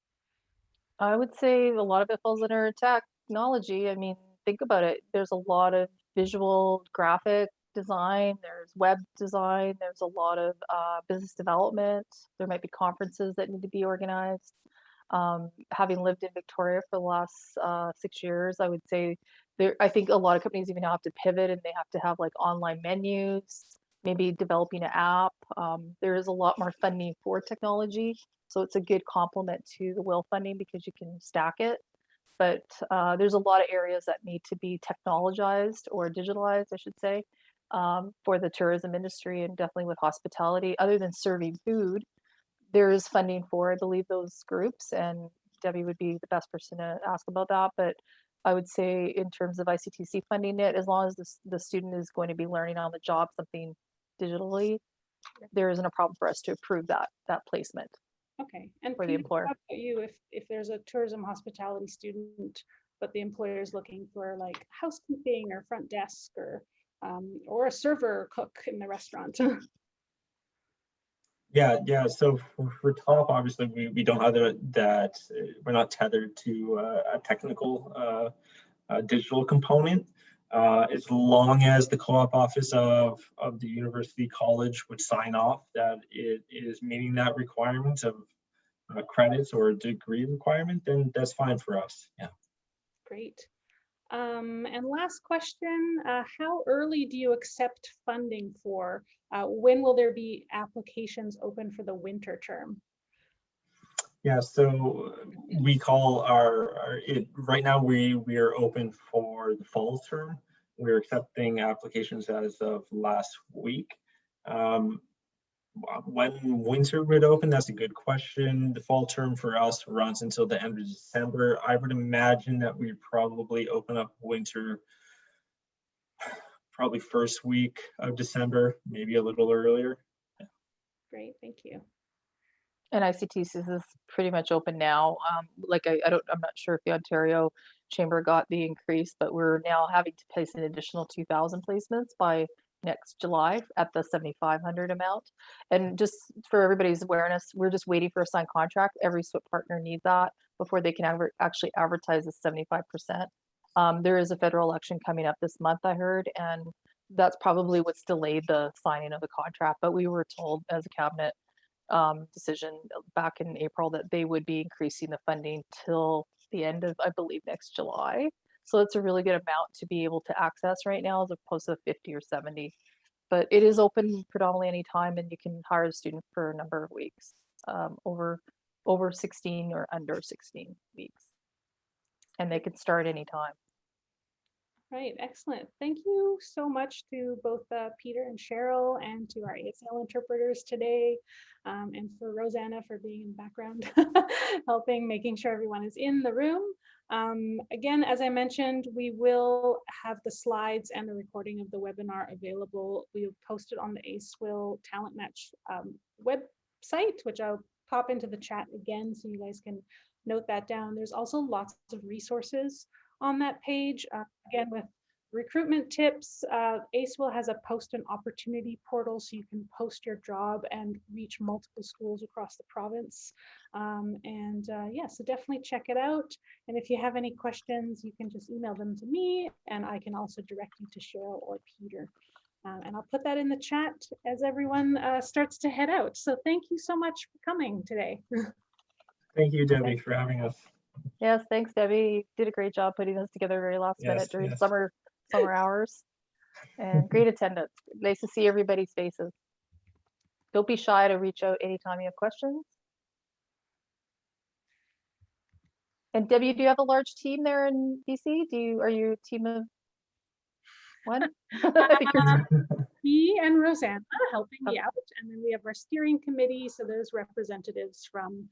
I would say a lot of it falls under technology. I mean, think about it. There's a lot of visual graphic design, there's web design, there's a lot of business development. There might be conferences that need to be organized. Having lived in Victoria for the last 6 years, I would say I think a lot of companies even have to pivot, and they have to have like online menus, maybe developing an app. There is a lot more funding for technology, so it's a good complement to the WIL funding because you can stack it. But there's a lot of areas that need to be technologized or digitalized, I should say, for the tourism industry, and definitely with hospitality. Other than serving food, there is funding for, I believe, those groups, and Debbie would be the best person to ask about that. But I would say in terms of ICTC funding it, as long as the student is going to be learning on the job something digitally, there isn't a problem for us to approve that placement. Okay, and for the employer. How about you, if there's a tourism hospitality student, but the employer is looking for like housekeeping or front desk or a server or cook in the restaurant? Yeah. So for top, obviously, we don't have that. We're not tethered to a technical digital component. As long as the co-op office of the university college would sign off that it is meeting that requirement of credits or degree requirement, then that's fine for us. Yeah. Great. And last question, how early do you accept funding for? When will there be applications open for the winter term? Yeah, so we call right now we are open for the fall term. We're accepting applications as of last week. When winter would open, that's a good question. The fall term for us runs until the end of December. I would imagine that we'd probably open up winter probably first week of December, maybe a little earlier. Great, thank you. And ICTC is pretty much open now. I'm not sure if the Ontario Chamber got the increase, but we're now having to place an additional 2,000 placements by next July at the 7,500 amount. And just for everybody's awareness, we're just waiting for a signed contract. Every SWIP partner needs that before they can actually advertise the 75%. There is a federal election coming up this month, I heard, and that's probably what's delayed the signing of the contract. But we were told as a cabinet decision back in April that they would be increasing the funding till the end of, I believe, next July. So it's a really good amount to be able to access right now as opposed to 50 or 70. But it is open predominantly anytime, and you can hire a student for a number of weeks, over 16 or under 16 weeks. And they can start anytime. Right, excellent. Thank you so much to both Peter and Cheryl, and to our ASL interpreters today, and for Rosanna for being in the background, helping, making sure everyone is in the room. Again, as I mentioned, we will have the slides and the recording of the webinar available. We'll post it on the ACE-WIL Talent Match website, which I'll pop into the chat again so you guys can note that down. There's also lots of resources on that page, again, with recruitment tips. ACE-WIL has a post an opportunity portal, so you can post your job and reach multiple schools across the province. Yeah, so definitely check it out. And if you have any questions, you can just email them to me, and I can also direct you to Cheryl or Peter. And I'll put that in the chat as everyone starts to head out. So thank you so much for coming today. Thank you, Debbie, for having us. Yes, thanks, Debbie. You did a great job putting this together very last minute during summer hours. And great attendance. Nice to see everybody's faces. Don't be shy to reach out anytime you have questions. And Debbie, do you have a large team there in BC? Are you a team of one? Me and Rosanna helping me out, and then we have our steering committee, so there's representatives from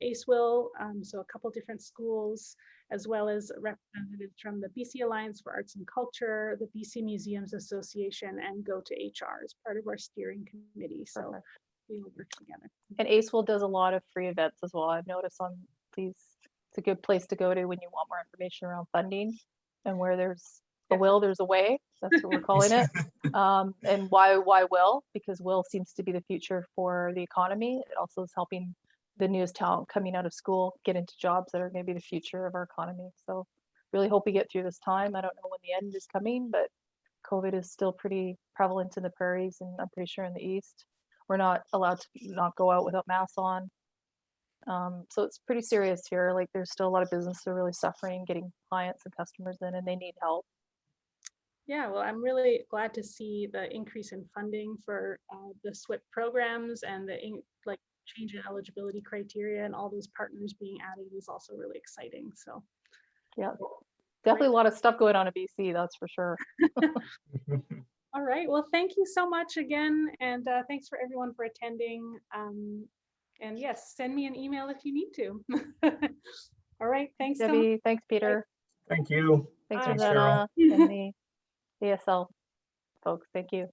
ACE-WIL, so a couple different schools, as well as representatives from the BC Alliance for Arts and Culture, the BC Museums Association, and Go to HR as part of our steering committee. So we will work together. And ACE-WIL does a lot of free events as well. I've noticed on these, it's a good place to go to when you want more information around funding, and where there's a will, there's a way. That's what we're calling it. And why will? Because will seems to be the future for the economy. It also is helping the newest talent coming out of school get into jobs that are going to be the future of our economy. So really hope we get through this time. I don't know when the end is coming, but COVID is still pretty prevalent in the prairies, and I'm pretty sure in the east. We're not allowed to not go out without masks on. So it's pretty serious here. Like, there's still a lot of businesses that are really suffering getting clients and customers in, and they need help. Yeah, well, I'm really glad to see the increase in funding for the SWIP programs, and the change in eligibility criteria, and all those partners being added is also really exciting. So yeah, definitely a lot of stuff going on in BC, that's for sure. All right, well, thank you so much again, and thanks for everyone for attending. And yes, send me an email if you need to. All right, thanks, Debbie. so much. Thanks, Peter. Thank you. Thanks, Thanks, Rosanna, Cheryl. and the ASL folks. Thank you.